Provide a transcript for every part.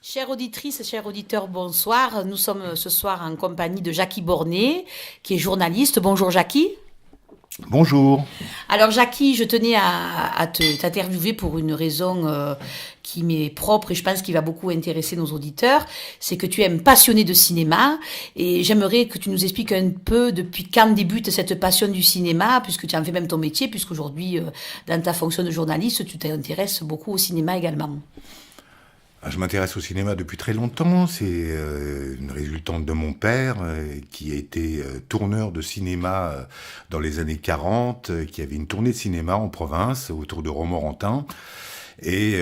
Chères auditrices, chers auditeurs, bonsoir. Nous sommes ce soir en compagnie de Jackie Bornet, qui est journaliste. Bonjour Jackie. Bonjour. Alors Jackie, je tenais à t'interviewer pour une raison qui m'est propre et je pense qui va beaucoup intéresser nos auditeurs. C'est que tu es un passionné de cinéma et j'aimerais que tu nous expliques un peu depuis quand débute cette passion du cinéma, puisque tu en fais même ton métier, puisqu'aujourd'hui, dans ta fonction de journaliste, tu t'intéresses beaucoup au cinéma également. Je m'intéresse au cinéma depuis très longtemps. C'est une résultante de mon père qui a été tourneur de cinéma dans les années 40, qui avait une tournée de cinéma en province autour de Romorantin. Et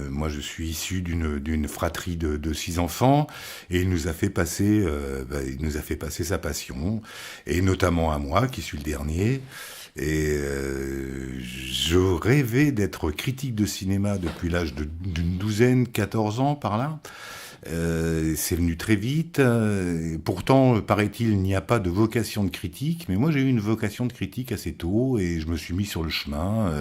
moi, je suis issu d'une fratrie de 6 enfants, et il nous a fait passer sa passion, et notamment à moi, qui suis le dernier. Et je rêvais d'être critique de cinéma depuis l'âge d'une douzaine, 14 ans par là. C'est venu très vite. Pourtant, paraît-il, il n'y a pas de vocation de critique, mais moi j'ai eu une vocation de critique assez tôt et je me suis mis sur le chemin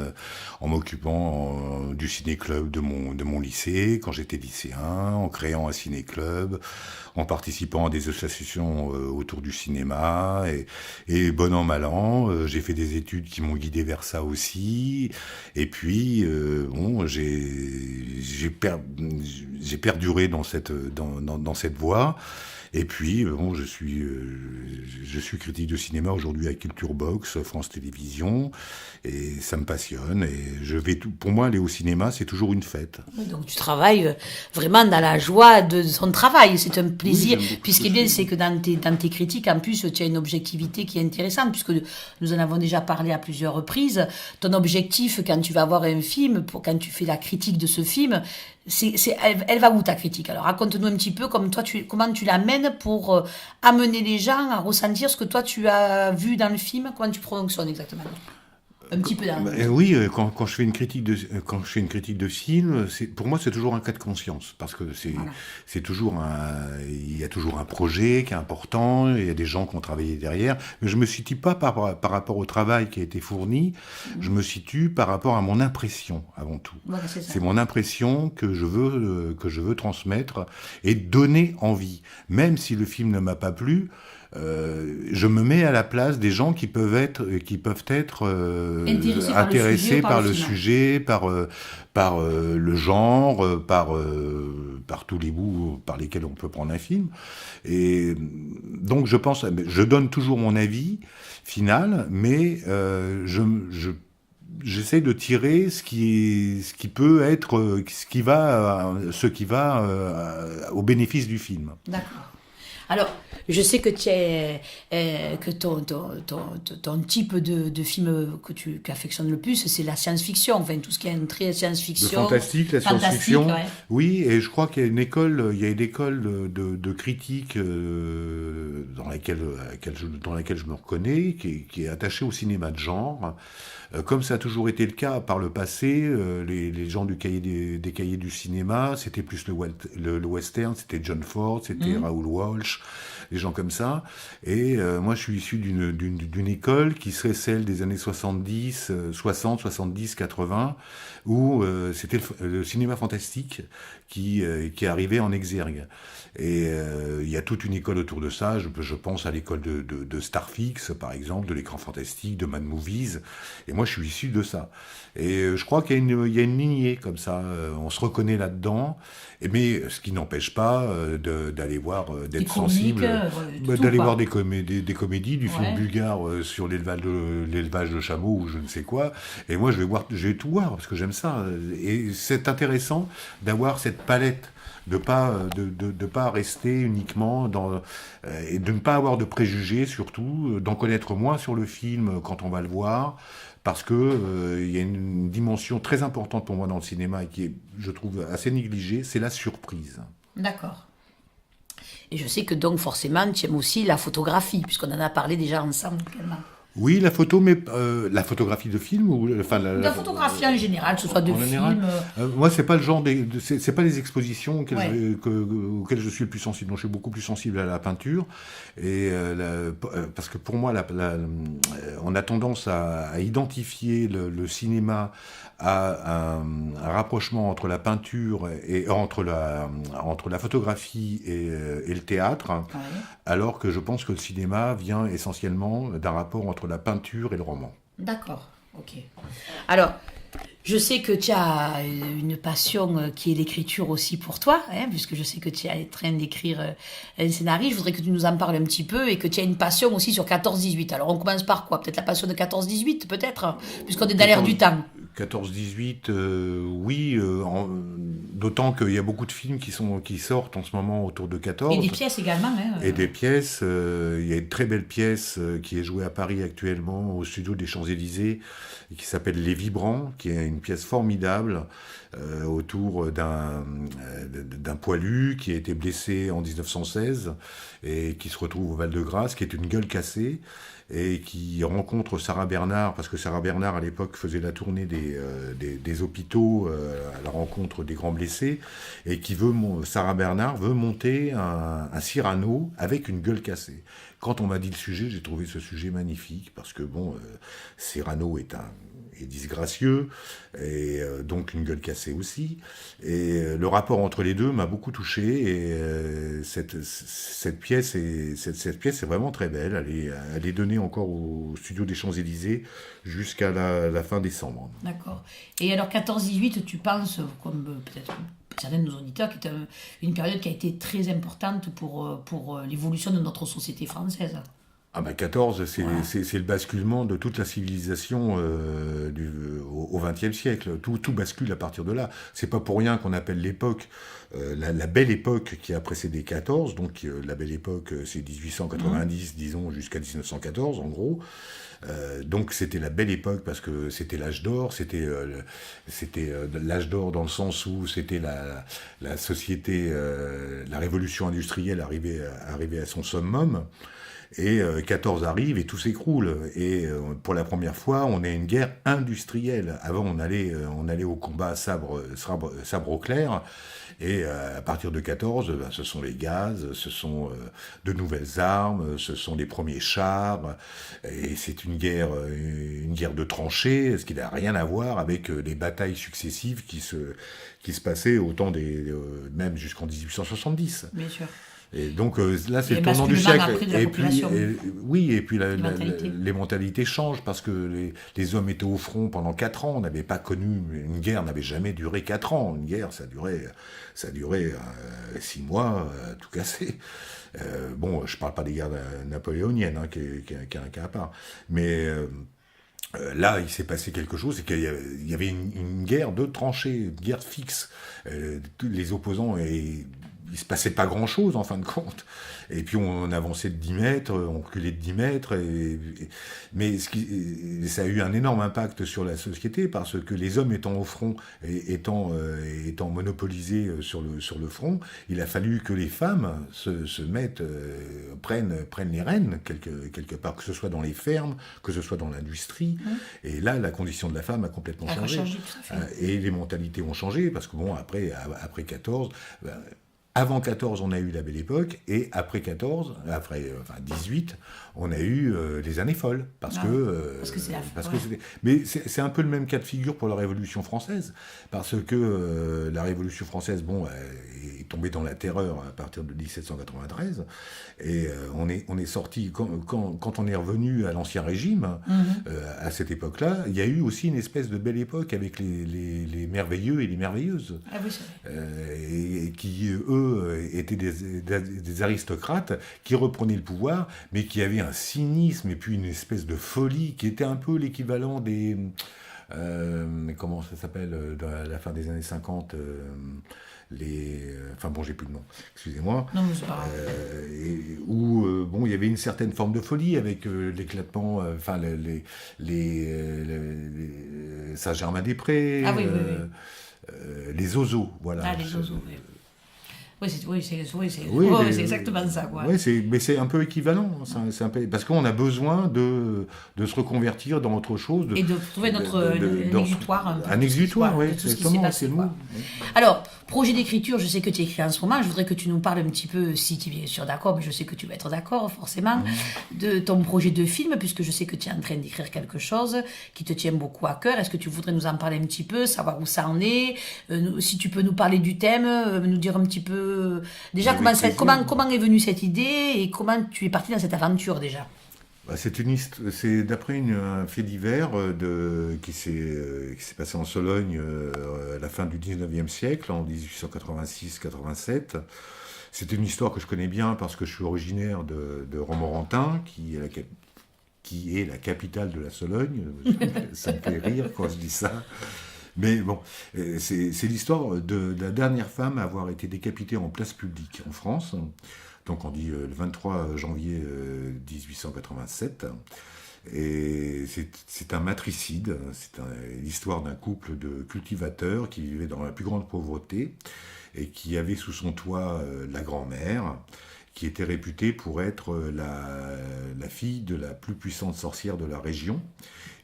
en m'occupant du ciné-club de mon lycée quand j'étais lycéen, en créant un ciné-club, en participant à des associations autour du cinéma et bon an mal an, j'ai fait des études qui m'ont guidé vers ça aussi. Et puis bon, j'ai perduré dans cette voie. Et puis, bon, je suis critique de cinéma aujourd'hui à Culture Box, France Télévisions, et ça me passionne. Et pour moi, aller au cinéma, c'est toujours une fête. Oui, donc tu travailles vraiment dans la joie de son travail, c'est un plaisir. Oui, j'aime beaucoup Puis ce ce qui que est je bien, fais. c'est que dans tes critiques, en plus, tu as une objectivité qui est intéressante, puisque nous en avons déjà parlé à plusieurs reprises. Ton objectif, quand tu vas voir un film, quand tu fais la critique de ce film, elle va où ta critique? Alors raconte-nous un petit peu comment tu l'amènes pour amener les gens à ressentir ce que toi tu as vu dans le film, comment tu fonctionnes exactement. Un petit peu dans... Oui, quand je fais une critique quand je fais une critique de film, pour moi c'est toujours un cas de conscience parce que Voilà. il y a toujours un projet qui est important, il y a des gens qui ont travaillé derrière, mais je me situe pas par rapport au travail qui a été fourni, je me situe par rapport à mon impression avant tout. Voilà, c'est ça. C'est mon impression que je veux transmettre et donner envie, même si le film ne m'a pas plu. Je me mets à la place des gens qui peuvent être Intéressé intéressés par le par le film. sujet, par le genre, par tous les bouts par lesquels on peut prendre un film. Et donc je donne toujours mon avis final, mais j'essaie de tirer ce qui peut être, ce qui va au bénéfice du film. D'accord. Alors, je sais que que ton type de film que tu affectionnes le plus, c'est la science-fiction, enfin tout ce qui est un trait Le science-fiction, fantastique, la fantastique, science-fiction, ouais. oui, et je crois qu'il y a il y a une école de critique dans laquelle je me reconnais, qui est attachée au cinéma de genre. Comme ça a toujours été le cas par le passé, les gens des cahiers du cinéma, c'était plus le western, c'était John Ford, c'était Mhm. Raoul Walsh, des gens comme ça. Et moi, je suis issu d'une école qui serait celle des années 70, 60, 70, 80, où c'était le cinéma fantastique qui arrivait en exergue. Et il y a toute une école autour de ça. Je pense à l'école de Starfix, par exemple, de l'écran fantastique, de Mad Movies. Et moi, je suis issu de ça. Et je crois il y a une lignée comme ça. On se reconnaît là-dedans. Mais ce qui n'empêche pas d'aller voir, Des d'être comiques, sensible, de tout, d'aller voir quoi. des comédies, du film Ouais. bulgare sur l'élevage de chameaux ou je ne sais quoi. Et moi, je vais tout voir parce que j'aime ça. Et c'est intéressant d'avoir cette palette de pas rester uniquement et de ne pas avoir de préjugés surtout, d'en connaître moins sur le film quand on va le voir, parce que il y a une dimension très importante pour moi dans le cinéma et qui est, je trouve, assez négligée, c'est la surprise. D'accord. Et je sais que donc forcément tu aimes aussi la photographie, puisqu'on en a parlé déjà ensemble également. Oui, la photo, mais la photographie de film ou enfin La photographie en général, que ce soit de en général. films. Moi, c'est pas le genre c'est pas les expositions Ouais. auxquelles je suis le plus sensible. Non, je suis beaucoup plus sensible à la peinture et parce que pour moi, on a tendance à identifier le cinéma à un rapprochement entre la peinture et entre la photographie et le théâtre, Ouais. alors que je pense que le cinéma vient essentiellement d'un rapport entre la peinture et le roman. D'accord, ok. Alors, je sais que tu as une passion qui est l'écriture aussi pour toi, hein, puisque je sais que tu es en train d'écrire un scénario. Je voudrais que tu nous en parles un petit peu et que tu as une passion aussi sur 14-18. Alors, on commence par quoi? Peut-être la passion de 14-18, peut-être, puisqu'on est dans l'air du temps. 14-18, oui, d'autant qu'il y a beaucoup de films qui sortent en ce moment autour de Et 14. des pièces également. Hein, Et des pièces, il y a une très belle pièce qui est jouée à Paris actuellement au studio des Champs-Élysées et qui s'appelle Les Vibrants, qui est une pièce formidable autour d'un poilu qui a été blessé en 1916 et qui se retrouve au Val-de-Grâce, qui est une gueule cassée et qui rencontre Sarah Bernard, parce que Sarah Bernard à l'époque faisait la tournée des hôpitaux à la rencontre des grands blessés, et Sarah Bernard veut monter un Cyrano avec une gueule cassée. Quand on m'a dit le sujet, j'ai trouvé ce sujet magnifique, parce que Cyrano est disgracieux, et donc une gueule cassée aussi. Et le rapport entre les deux m'a beaucoup touché, et cette pièce est vraiment très belle. Elle est donnée encore au studio des Champs-Élysées jusqu'à la fin décembre. d'accord. Et alors, 14-18, tu penses, comme peut-être certains de nos auditeurs, qui est une période qui a été très importante pour l'évolution de notre société française. Ah bah 14, Voilà. c'est le basculement de toute la civilisation au XXe siècle. Tout bascule à partir de là. C'est pas pour rien qu'on appelle l'époque la belle époque qui a précédé 14. Donc la belle époque, c'est 1890, disons, jusqu'à 1914, en gros. Donc c'était la belle époque parce que c'était l'âge d'or, c'était l'âge d'or dans le sens où c'était la société, la révolution industrielle arrivait à son summum. Et 14 arrive et tout s'écroule. Et pour la première fois, on a une guerre industrielle. Avant, on allait au combat sabre au clair. Et à partir de 14, ce sont les gaz, ce sont de nouvelles armes, ce sont les premiers chars. Et c'est une guerre de tranchées, ce qui n'a rien à voir avec les batailles successives qui se passaient au temps même jusqu'en 1870. Bien sûr. Et donc là, c'est Et le le tournant du basculement siècle. après de la population. Oui, et puis Les mentalités. les mentalités changent parce que les hommes étaient au front pendant 4 ans. On n'avait pas connu une guerre, n'avait jamais duré 4 ans. Une guerre, ça durait 6 mois, tout cassé. Bon, je parle pas des guerres napoléoniennes, hein, qui est un cas à part. Mais là, il s'est passé quelque chose, c'est qu'il y avait une guerre de tranchées, une guerre fixe. Les opposants il se passait pas grand-chose en fin de compte. Et puis on avançait de 10 mètres, on reculait de 10 mètres, mais ça a eu un énorme impact sur la société parce que les hommes étant au front, étant monopolisés sur le front, il a fallu que les femmes se mettent, prennent les rênes quelque part, que ce soit dans les fermes, que ce soit dans l'industrie. Et là, la condition de la femme a complètement Elle a changé. changé, tout à fait. Et les mentalités ont changé parce que après 14, avant 14, on a eu la belle époque, et après 14, enfin 18, on a eu les années folles. Parce que c'est la parce ouais. que mais c'est un peu le même cas de figure pour la Révolution française. Parce que la Révolution française, est tombée dans la terreur à partir de 1793. Et on est sorti, quand on est revenu à l'Ancien Régime, à cette époque-là, il y a eu aussi une espèce de belle époque avec les merveilleux et les merveilleuses. Ah oui, c'est vrai. Et qui, eux, étaient des aristocrates qui reprenaient le pouvoir, mais qui avaient un cynisme et puis une espèce de folie qui était un peu l'équivalent des... comment ça s'appelle à la fin des années 50 enfin bon, j'ai plus le nom, excusez-moi. Non, mais c'est pas grave. Où il y avait une certaine forme de folie avec l'éclatement, enfin Saint-Germain-des-Prés, Ah oui, oui, oui. les ozos, voilà. Ah, les oiseaux, oui. C'est exactement ça, quoi. Oui, mais c'est un peu équivalent. C'est un peu, parce qu'on a besoin de se reconvertir dans autre chose. Et de trouver un exutoire. Un exutoire, oui, de tout ce qui s'est passé, quoi. Alors, projet d'écriture, je sais que tu écris en ce moment. Je voudrais que tu nous parles un petit peu, si tu es bien sûr d'accord, mais je sais que tu vas être d'accord, forcément, de ton projet de film, puisque je sais que tu es en train d'écrire quelque chose qui te tient beaucoup à cœur. Est-ce que tu voudrais nous en parler un petit peu, savoir où ça en est, si tu peux nous parler du thème, nous dire un petit peu déjà comment est venue cette idée et comment tu es parti dans cette aventure déjà. C'est d'après un fait divers qui s'est passé en Sologne à la fin du 19e siècle, en 1886-87. C'est une histoire que je connais bien parce que je suis originaire de Romorantin, qui est la capitale de la Sologne. Ça me fait rire quand je dis ça. Mais bon, c'est l'histoire de la dernière femme à avoir été décapitée en place publique en France. Donc on dit le 23 janvier 1887. Et c'est un matricide. C'est l'histoire d'un couple de cultivateurs qui vivaient dans la plus grande pauvreté et qui avait sous son toit la grand-mère, qui était réputée pour être la fille de la plus puissante sorcière de la région.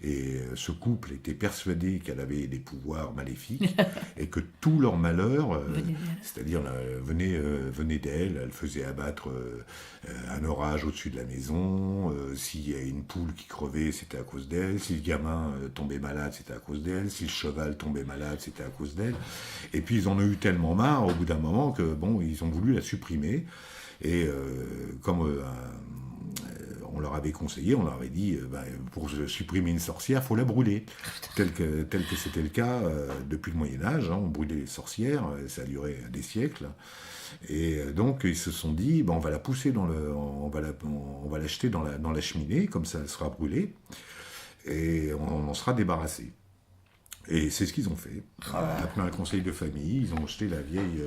Et ce couple était persuadé qu'elle avait des pouvoirs maléfiques et que tout leur malheur, c'est-à-dire venait d'elle. Elle faisait abattre un orage au-dessus de la maison. S'il y a une poule qui crevait, c'était à cause d'elle. Si le gamin tombait malade, c'était à cause d'elle. Si le cheval tombait malade, c'était à cause d'elle. Et puis ils en ont eu tellement marre au bout d'un moment que ils ont voulu la supprimer. Et comme on leur avait conseillé, on leur avait dit, pour supprimer une sorcière, il faut la brûler. Tel que c'était le cas depuis le Moyen-Âge, on brûlait les sorcières, ça a duré des siècles. Et donc ils se sont dit, on va la pousser on va la jeter dans la cheminée, comme ça elle sera brûlée, et on en sera débarrassé. Et c'est ce qu'ils ont fait. Après un conseil de famille, ils ont jeté la vieille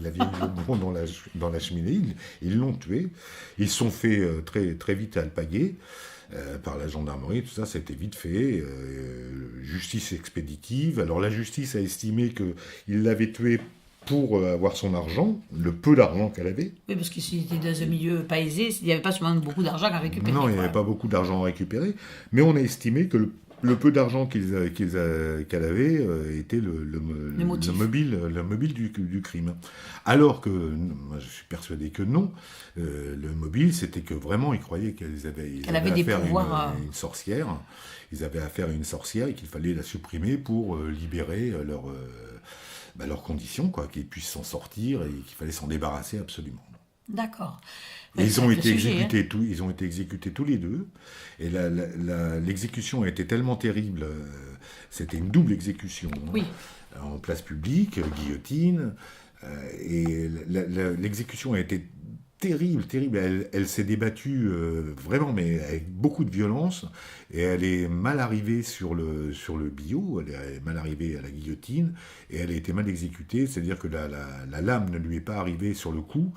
la vieille dans la cheminée. Ils l'ont tuée. Ils se sont fait très, très vite alpaguer par la gendarmerie. Tout ça, c'était vite fait. Justice expéditive. Alors la justice a estimé qu'il l'avait tuée pour avoir son argent, le peu d'argent qu'elle avait. Oui, parce que si c'était dans un milieu pas aisé, il n'y avait pas seulement beaucoup d'argent à récupérer. Non, il n'y avait pas beaucoup d'argent à récupérer. Mais on a estimé que le peu d'argent qu'elle avait était le mobile du crime. Alors que, moi, je suis persuadé que non. Le mobile, c'était que vraiment, ils croyaient qu'elle avait des affaire pouvoirs. Une sorcière. Ils avaient affaire à une sorcière et qu'il fallait la supprimer pour libérer leurs conditions, qu'ils puissent s'en sortir et qu'il fallait s'en débarrasser absolument. D'accord. Et ils ont été exécutés tous les deux. Et l'exécution a été tellement terrible, c'était une double exécution. Oui. En place publique, guillotine. Et l'exécution a été terrible. Elle s'est débattue vraiment, mais avec beaucoup de violence. Et elle est mal arrivée sur le billot, elle est mal arrivée à la guillotine, et elle a été mal exécutée. C'est-à-dire que la lame ne lui est pas arrivée sur le cou,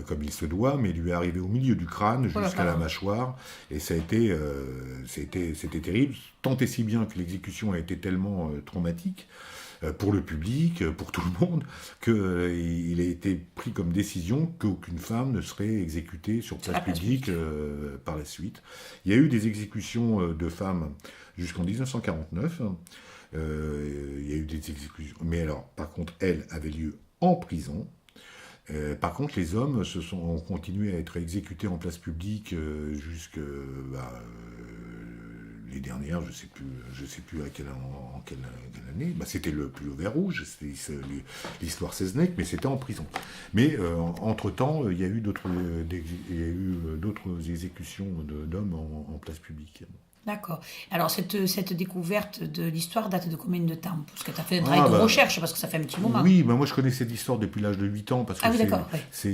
comme il se doit, mais lui est arrivé au milieu du crâne jusqu'à la mâchoire, et c'était terrible, tant et si bien que l'exécution a été tellement traumatique pour le public, pour tout le monde, qu'il a été pris comme décision qu'aucune femme ne serait exécutée sur place publique par la suite. Il y a eu des exécutions de femmes jusqu'en 1949, il y a eu des exécutions, mais alors par contre elles avaient lieu en prison. Par contre, les hommes ont continué à être exécutés en place publique jusque les dernières, je sais plus en quelle année. C'était le plus au vert rouge, c'était l'histoire Seznec, mais c'était en prison. Mais entre-temps, il y a eu d'autres exécutions d'hommes en place publique. D'accord. Alors, cette découverte de l'histoire date de combien de temps? Parce que tu as fait un travail de recherche, parce que ça fait un petit moment. Oui, moi je connais cette histoire depuis l'âge de 8 ans, parce que c'est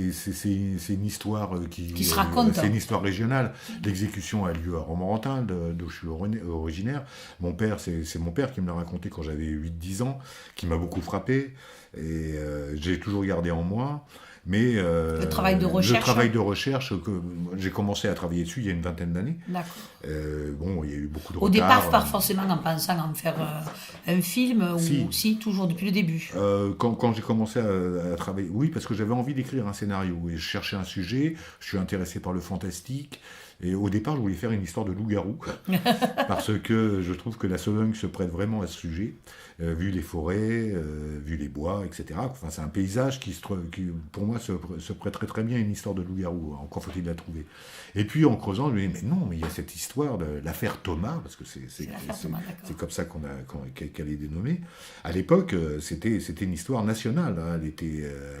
une histoire qui se raconte. C'est une histoire régionale. L'exécution a lieu à Romorantin, d'où je suis originaire. Mon père, c'est mon père qui me l'a raconté quand j'avais 8-10 ans, qui m'a beaucoup frappé, et j'ai toujours gardé en moi. Mais le travail de recherche. Le travail de recherche, que j'ai commencé à travailler dessus il y a une vingtaine d'années. D'accord. Bon, il y a eu beaucoup de Au retard. départ, pas forcément en pensant en faire un film, ou si, toujours depuis le début. Quand j'ai commencé à travailler, oui, parce que j'avais envie d'écrire un scénario et je cherchais un sujet, je suis intéressé par le fantastique. Et au départ, je voulais faire une histoire de loup-garou, parce que je trouve que la Sologne se prête vraiment à ce sujet, vu les forêts, vu les bois, etc. Enfin, c'est un paysage qui pour moi, se prêterait très bien à une histoire de loup-garou. Encore faut-il la trouver. Et puis, en creusant, je me dis, mais non, mais il y a cette histoire de l'affaire Thomas, parce que c'est comme ça qu'elle est dénommée. À l'époque, c'était une histoire nationale. Hein.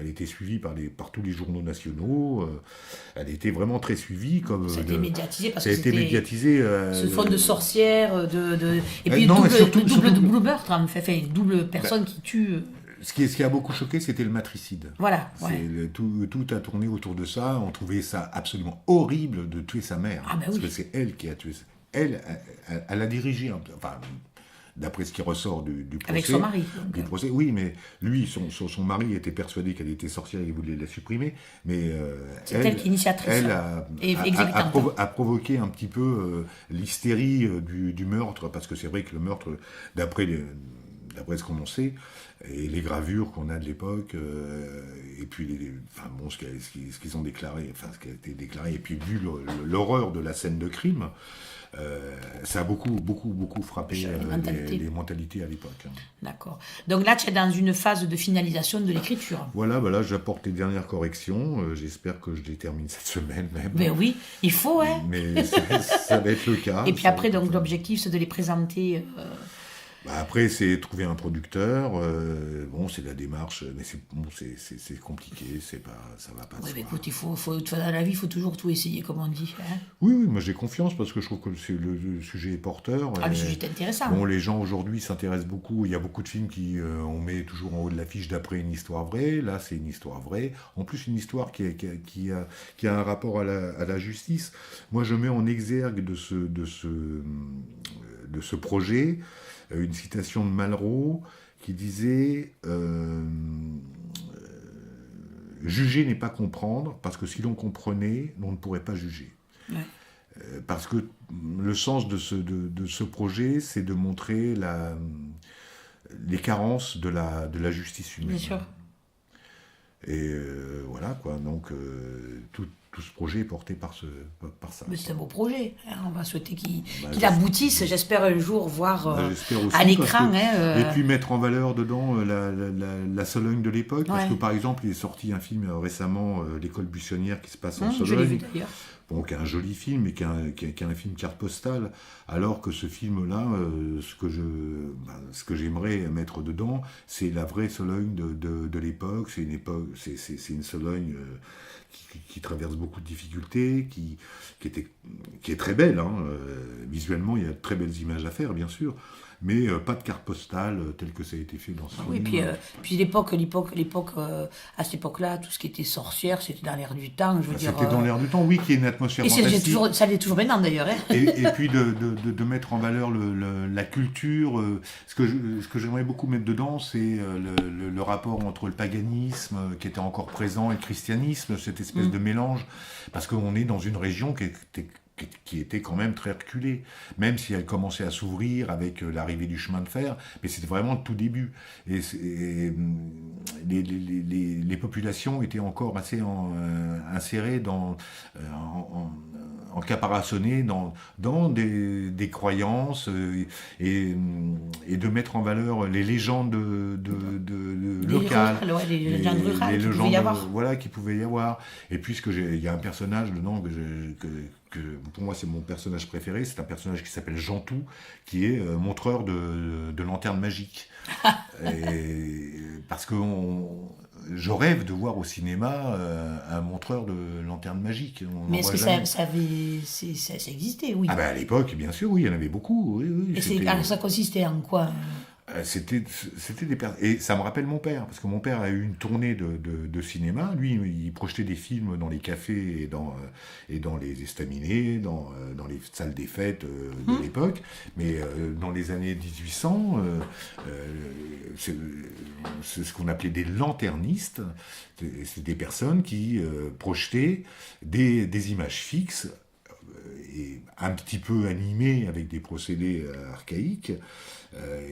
Elle était suivie par tous les journaux nationaux. Elle était vraiment très suivie comme... médiatisé parce ça a été médiatisé. Ce fond de sorcière, et puis double meurtre, hein, enfin, une double personne qui tue. Ce qui a beaucoup choqué, c'était le matricide. Voilà. Ouais. Tout a tourné autour de ça. On trouvait ça absolument horrible de tuer sa mère. Ah, parce que c'est elle qui a tué. Elle a dirigé, enfin, d'après ce qui ressort du procès. Avec son mari. Du procès, oui, mais lui, son mari était persuadé qu'elle était sorcière et il voulait la supprimer. Mais c'est elle qui est initiatrice. Elle a provoqué un petit peu l'hystérie du meurtre, parce que c'est vrai que le meurtre, d'après ce qu'on en sait, et les gravures qu'on a de l'époque, et puis ce qu'ils ont déclaré, enfin ce qui a été déclaré, et puis vu l'horreur de la scène de crime, ça a beaucoup frappé les mentalités à l'époque. D'accord. Donc là, tu es dans une phase de finalisation de l'écriture. Voilà, j'apporte les dernières corrections. J'espère que je les termine cette semaine même. Mais oui, il faut, hein. Mais ça va être le cas. Et puis après, donc l'objectif, c'est de les présenter... Après, c'est trouver un producteur. Bon, c'est la démarche, mais c'est compliqué. Ça va pas. Oui, mais écoute, dans la vie, il faut toujours tout essayer, comme on dit. Hein. Oui, moi j'ai confiance parce que je trouve que le sujet est porteur. Le sujet est intéressant. Bon, les gens aujourd'hui s'intéressent beaucoup. Il y a beaucoup de films on met toujours en haut de l'affiche d'après une histoire vraie. Là, c'est une histoire vraie. En plus, une histoire qui a un rapport à la justice. Moi, je mets en exergue de ce projet une citation de Malraux qui disait juger n'est pas comprendre, parce que si l'on comprenait, on ne pourrait pas juger. Ouais. Parce que le sens de ce projet, c'est de montrer les carences de la justice humaine. Bien sûr. Et voilà, quoi. Donc, tout ce projet est porté par ça. Mais c'est un beau projet. Hein. On va souhaiter qu'il aboutisse. J'espère un jour voir à l'écran. Et puis mettre en valeur dedans la Sologne de l'époque. Parce que, par exemple, il est sorti un film récemment, L'école buissonnière, qui se passe en Sologne. Je l'ai vu d'ailleurs. Bon, qui est un joli film, mais qui est un film carte postale, alors que ce film-là, ce que j'aimerais mettre dedans, c'est la vraie Sologne de l'époque. C'est une Sologne qui traverse beaucoup de difficultés, qui est très belle. Hein. Visuellement, il y a de très belles images à faire, bien sûr, mais pas de carte postale telle que ça a été fait dans ce film. Oui, puis l'époque, à cette époque-là, tout ce qui était sorcière, c'était dans l'air du temps. C'était dans l'air du temps, oui, qui est une atmosphère fantastique. Ça l'est toujours maintenant, d'ailleurs. Hein. Et puis de mettre en valeur la culture. Ce que j'aimerais beaucoup mettre dedans, c'est le rapport entre le paganisme, qui était encore présent, et le christianisme, cette espèce de mélange. Parce qu'on est dans une région qui était quand même très reculée, même si elle commençait à s'ouvrir avec l'arrivée du chemin de fer, mais c'était vraiment le tout début. Et les populations étaient encore assez insérées encaparaçonnées dans des croyances et de mettre en valeur les légendes locales, les légendes rurales qu'il pouvait y avoir. Et puisqu'il y a un personnage dedans que pour moi c'est mon personnage préféré, c'est un personnage qui s'appelle Jantou, qui est montreur de lanternes magiques. Parce que je rêve de voir au cinéma un montreur de lanternes magiques. Mais est-ce que ça existait, oui. À l'époque, bien sûr, oui, il y en avait beaucoup. Oui, et ça consistait en quoi? C'était et ça me rappelle mon père, parce que mon père a eu une tournée de cinéma. Lui, il projetait des films dans les cafés et dans les estaminets, dans les salles des fêtes de l'époque. Mais dans les années 1800, c'est ce qu'on appelait des lanternistes. C'est des personnes qui projetaient des images fixes et un petit peu animées avec des procédés archaïques,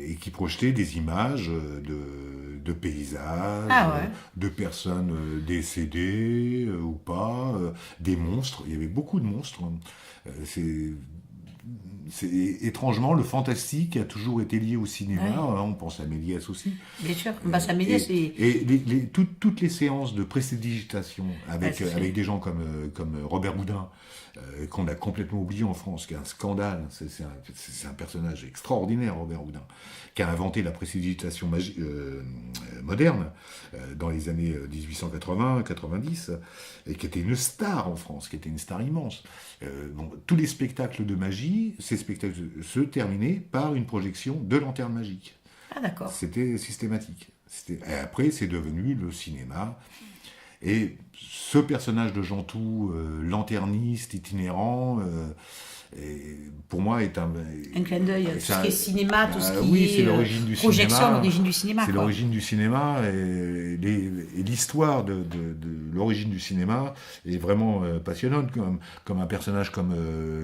et qui projetait des images de paysages, de personnes décédées ou pas, des monstres. Il y avait beaucoup de monstres. C'est étrangement, le fantastique a toujours été lié au cinéma. Ouais. On pense à Méliès aussi. Bien sûr. Ça Méliès, c'est... Et toutes les séances de prestidigitation avec des gens comme Robert Houdin, qu'on a complètement oublié en France, qui est un scandale. C'est un personnage extraordinaire, Robert Houdin, qui a inventé la prestidigitation moderne dans les années 1880-90, et qui était une star en France, qui était une star immense. Tous les spectacles de magie, ces spectacles se terminaient par une projection de lanternes magiques. Ah, d'accord. C'était systématique. Et après, c'est devenu le cinéma. Et ce personnage de Gentou, lanterniste, itinérant, pour moi est un clin d'œil, tout ce qui est cinéma, tout ce qui oui, c'est est l'origine du projection, cinéma. l'origine du cinéma. C'est l'origine du cinéma, et l'histoire de l'origine du cinéma est vraiment passionnante, comme un personnage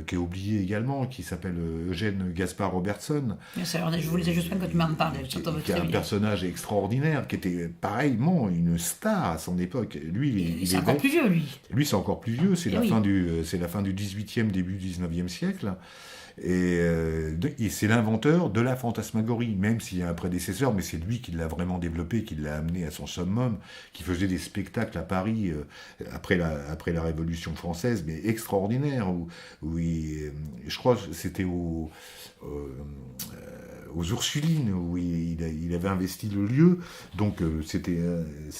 qui est oublié également, qui s'appelle Eugène Gaspard Robertson. Je voulais juste quand tu m'en parles. Qui est un personnage extraordinaire, qui était pareillement une star à son époque. Lui, c'est encore plus vieux, lui. Lui, c'est encore plus vieux, c'est la fin du 18e, début du 19e siècle. Et c'est l'inventeur de la fantasmagorie, même s'il y a un prédécesseur, mais c'est lui qui l'a vraiment développé, qui l'a amené à son summum, qui faisait des spectacles à Paris après la Révolution française, mais extraordinaires, je crois que c'était aux Ursulines, où il avait investi le lieu. Donc c'était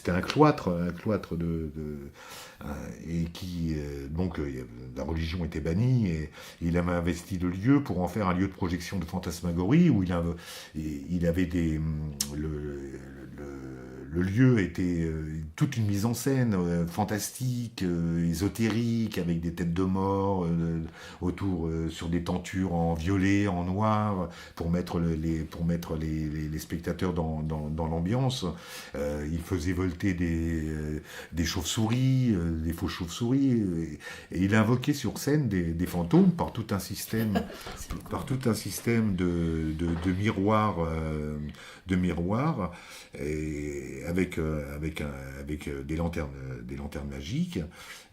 un cloître et qui donc la religion était bannie, et il avait investi le lieu pour en faire un lieu de projection de fantasmagorie, où il avait le lieu était toute une mise en scène fantastique, ésotérique, avec des têtes de mort autour, sur des tentures en violet, en noir, pour mettre les spectateurs dans l'ambiance. Il faisait volter des chauves-souris, des faux chauves-souris, et il invoquait sur scène des fantômes par tout un système de miroirs, et avec des lanternes magiques,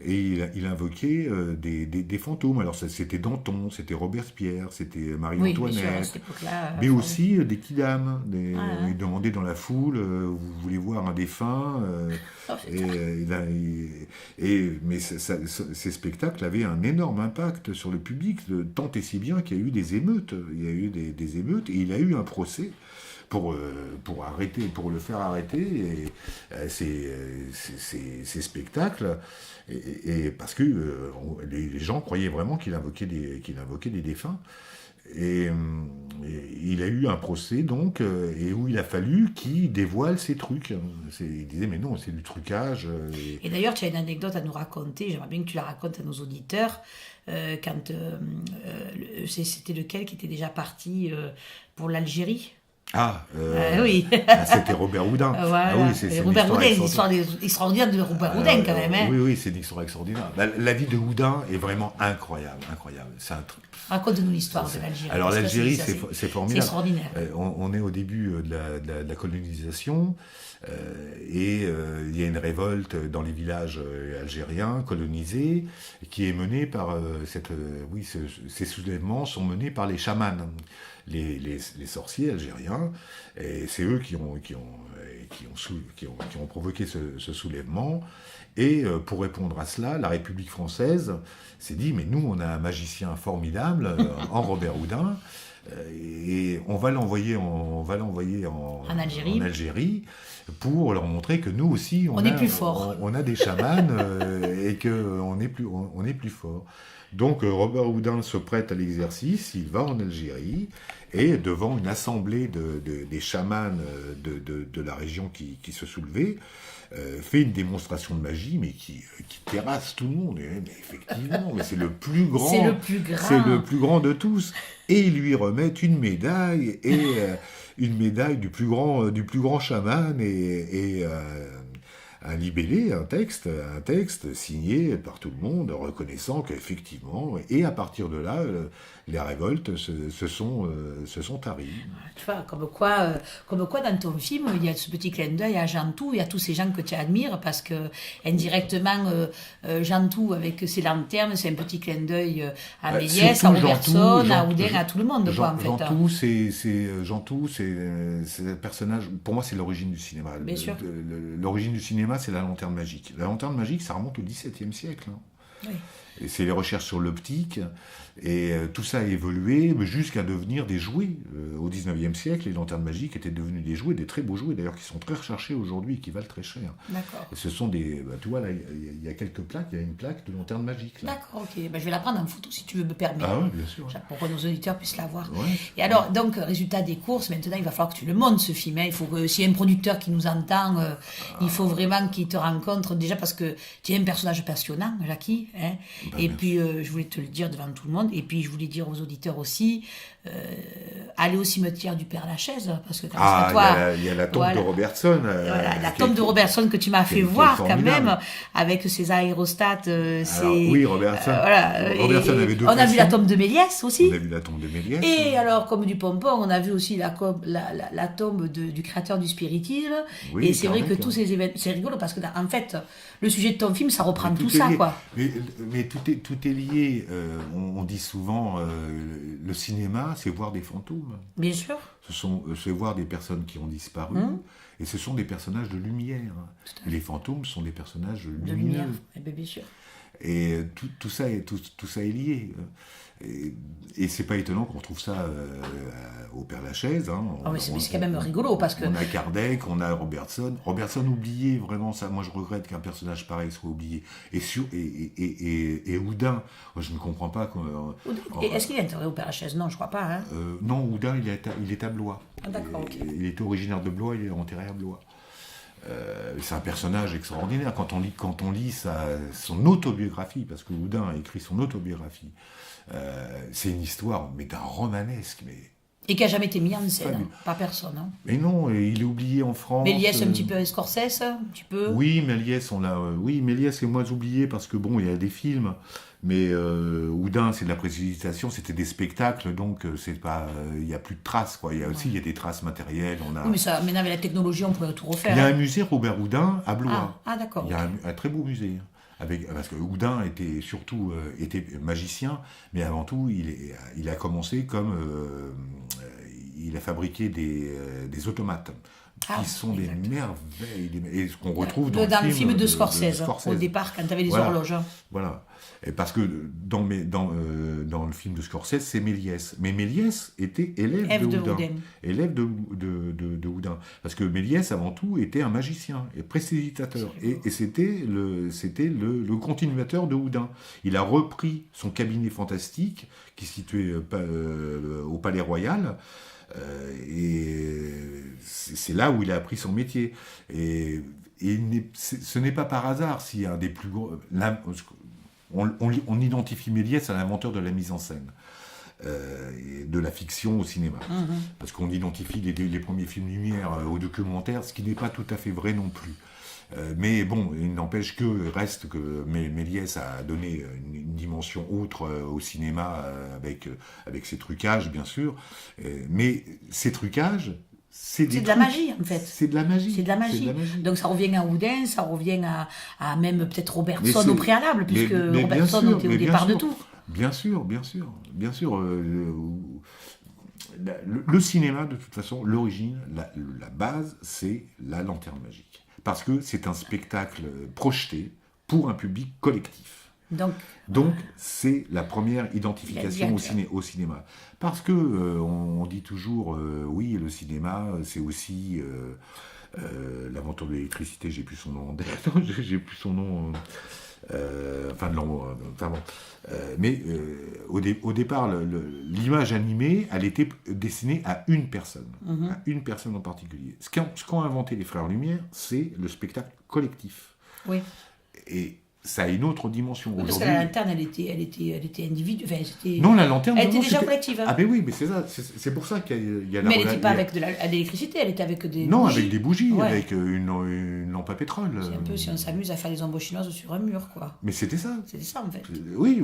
et il invoquait des fantômes. Alors c'était Danton, c'était Robespierre, c'était Marie-Antoinette, mais aussi des kidams. Il demandait dans la foule, vous voulez voir un défunt, mais ces spectacles avaient un énorme impact sur le public, tant et si bien qu'il y a eu des émeutes. Il y a eu des émeutes, et il a eu un procès pour le faire arrêter, ces spectacles, et parce que les gens croyaient vraiment qu'il invoquait des défunts. Et il a eu un procès, donc, et où il a fallu qu'il dévoile ses trucs. Il disait, mais non, c'est du trucage. Et d'ailleurs, tu as une anecdote à nous raconter, j'aimerais bien que tu la racontes à nos auditeurs, quand c'était lequel qui était déjà parti pour l'Algérie. Oui. C'était Robert Houdin. Voilà. Oui, c'est Robert Houdin, une histoire extraordinaire de Robert Houdin quand même. Oui, c'est une histoire extraordinaire. La vie de Houdin est vraiment incroyable. C'est un truc. Raconte-nous l'histoire de l'Algérie. Alors l'Algérie, c'est formidable. C'est extraordinaire. On est au début de la colonisation, et il y a une révolte dans les villages algériens colonisés, qui est menée par ces soulèvements sont menés par les chamans. Les sorciers algériens, et c'est eux qui ont provoqué ce soulèvement. Et pour répondre à cela, la République française s'est dit, mais nous, on a un magicien formidable en Robert Houdin, et on va l'envoyer en Algérie pour leur montrer que nous aussi on est plus forts. On a des chamans, et qu'on est plus fort. Donc Robert Houdin se prête à l'exercice, il va en Algérie, et devant une assemblée des chamans de la région qui se soulevait, fait une démonstration de magie, mais qui terrasse tout le monde. Mais effectivement, mais c'est le plus grand, C'est le plus grand. c'est le plus grand de tous. Et ils lui remettent une médaille, et une médaille du plus grand chaman, et un libellé, un texte signé par tout le monde, reconnaissant qu'effectivement, et à partir de là, les révoltes se sont taries. Tu vois, comme quoi dans ton film, il y a ce petit clin d'œil à Jantou et à tous ces gens que tu admires, parce que indirectement, Jantou, avec ses lanternes, c'est un petit clin d'œil à Méliès, à Robertson, à Houdin, à tout le monde, quoi, en fait. Jantou, c'est un personnage, pour moi, c'est l'origine du cinéma. Bien sûr. L'origine du cinéma, c'est la lanterne magique. La lanterne magique, ça remonte au XVIIe siècle. Oui. Et c'est les recherches sur l'optique, et tout ça a évolué jusqu'à devenir des jouets. Au XIXe siècle, les lanternes magiques étaient devenues des jouets, des très beaux jouets, d'ailleurs, qui sont très recherchés aujourd'hui et qui valent très cher. D'accord. Et ce sont des... tu vois, là, il y a quelques plaques, il y a une plaque de lanterne magique. Là. D'accord, ok. Je vais la prendre en photo, si tu veux me permettre. Ah oui, bien sûr. Pour que nos auditeurs puissent la voir. Ouais. Et alors, donc, résultat des courses, maintenant, il va falloir que tu le montes, ce film. Il faut que, s'il y a un producteur qui nous entend, il faut vraiment qu'il te rencontre, déjà parce que tu es un personnage passionnant, Jackie. Et puis, je voulais te le dire devant tout le monde. Et puis, je voulais dire aux auditeurs aussi, aller au cimetière du Père-Lachaise, parce que il y a la tombe de Robertson. Voilà, la tombe de Robertson que tu m'as fait voir quand même, avec ses aérostats. Oui, Robertson. Robertson avait deux on a vu la tombe de Méliès aussi. On a vu la tombe de Méliès. Et alors, comme du pompon, on a vu aussi la tombe du créateur du spiritisme. Oui, et c'est vrai que tous ces événements, c'est rigolo parce que en fait, le sujet de ton film, ça reprend tout ça, quoi. Mais tout est lié. On dit souvent, le cinéma, c'est voir des fantômes. Bien sûr. C'est voir des personnes qui ont disparu, et ce sont des personnages de lumière. Et les fantômes sont des personnages lumineux. Bien sûr. Et tout ça est lié. Et c'est pas étonnant qu'on retrouve ça au Père-Lachaise. Mais c'est quand même rigolo parce que... On a Kardec, on a Robertson. Robertson oublié, vraiment, ça. Moi, je regrette qu'un personnage pareil soit oublié. Et Houdin, moi, je ne comprends pas. Est-ce qu'il est enterré au Père-Lachaise? Non, je crois pas. Non, Houdin, il est à Blois. Ah, d'accord, ok. Il était originaire de Blois, il est enterré à Blois. C'est un personnage extraordinaire. Quand on lit son autobiographie, parce que Houdin a écrit son autobiographie, c'est une histoire, mais d'un romanesque. Et qui n'a jamais été mis en scène, pas personne. Mais non, il est oublié en France. Méliès, un petit peu Scorsese, un petit peu. Oui, Méliès, Méliès est moins oublié parce que bon, il y a des films. Mais Houdin, c'est de la précipitation, c'était des spectacles, donc c'est pas, il y a plus de traces, quoi. Il y a des traces matérielles. Oui, mais maintenant avec la technologie, on pourrait tout refaire. Il y a un musée Robert Houdin à Blois. Ah d'accord. Il y a un très beau musée. Parce que Houdin était surtout magicien, mais avant tout, il a commencé comme il a fabriqué des automates. Qui sont des merveilles, et ce qu'on retrouve dans le film de Scorsese, au départ, quand tu avais les horloges. Voilà. Et parce que dans le film de Scorsese, c'est Méliès. Mais Méliès était élève de Houdin. Élève de Houdin. Parce que Méliès, avant tout, était un magicien et prestidigitateur. Et c'était le continuateur de Houdin. Il a repris son cabinet fantastique, qui se situait au Palais Royal, et c'est là où il a appris son métier. Et ce n'est pas par hasard si un des plus gros... On identifie Méliès à l'inventeur de la mise en scène, et de la fiction au cinéma. Parce qu'on identifie les premiers films Lumière au documentaire, ce qui n'est pas tout à fait vrai non plus. Mais bon, il n'empêche reste que Méliès a donné une dimension autre au cinéma avec ses trucages, bien sûr. Mais ces trucages, c'est de la magie, en fait. C'est de la magie. C'est de la magie. Donc ça revient à Houdin, ça revient à même peut-être Robertson au préalable, puisque Robertson était au départ de tout. Bien sûr. Le cinéma, de toute façon, l'origine, la base, c'est la lanterne magique. Parce que c'est un spectacle projeté pour un public collectif. Donc, c'est la première identification au cinéma. Parce que on dit toujours, oui, le cinéma, c'est aussi l'inventeur de l'électricité, j'ai plus son nom, j'ai plus son nom, mais au départ, l'image animée, elle était destinée à une personne, à une personne en particulier. Ce qu'ont inventé les Frères Lumière, c'est le spectacle collectif. Oui. Et ça a une autre dimension. Parce que la lanterne, elle était individuelle. Enfin, non, la lanterne, elle était déjà collective. Hein. Ah ben oui, mais c'est ça. C'est pour ça qu'il y a mais elle n'était pas avec de l'électricité, elle était avec des non, bougies. avec des bougies, avec une lampe à pétrole. C'est un peu si on s'amuse à faire des ombres chinoises sur un mur, quoi. Mais c'était ça. C'était ça, en fait. Oui,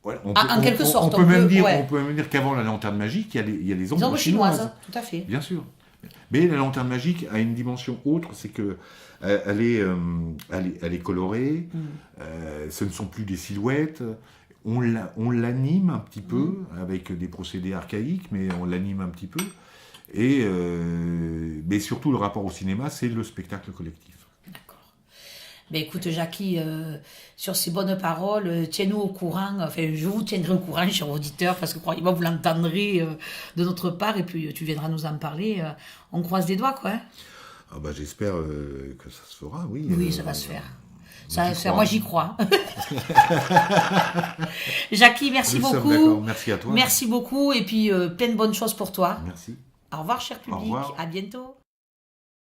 en quelque sorte. On peut même dire qu'avant la lanterne magique, il y a les ombres chinoises. Tout à fait. Bien sûr. Mais la lanterne magique a une dimension autre, c'est que elle est colorée, ce ne sont plus des silhouettes, on l'anime un petit peu, avec des procédés archaïques, mais on l'anime un petit peu, mais surtout le rapport au cinéma, c'est le spectacle collectif. D'accord. Ben écoute Jackie, sur ces bonnes paroles, tiens-nous au courant, enfin je vous tiendrai au courant, chers auditeurs, parce que croyez-moi, vous l'entendrez de notre part, et puis tu viendras nous en parler, on croise des doigts, quoi. Hein. Ah bah, j'espère que ça se fera, oui. Oui, ça va se faire. Ça va se faire. Moi, j'y crois. Jackie, merci beaucoup. Merci à toi. Merci beaucoup. Et puis, plein de bonnes choses pour toi. Merci. Au revoir, cher public. Au revoir. À bientôt.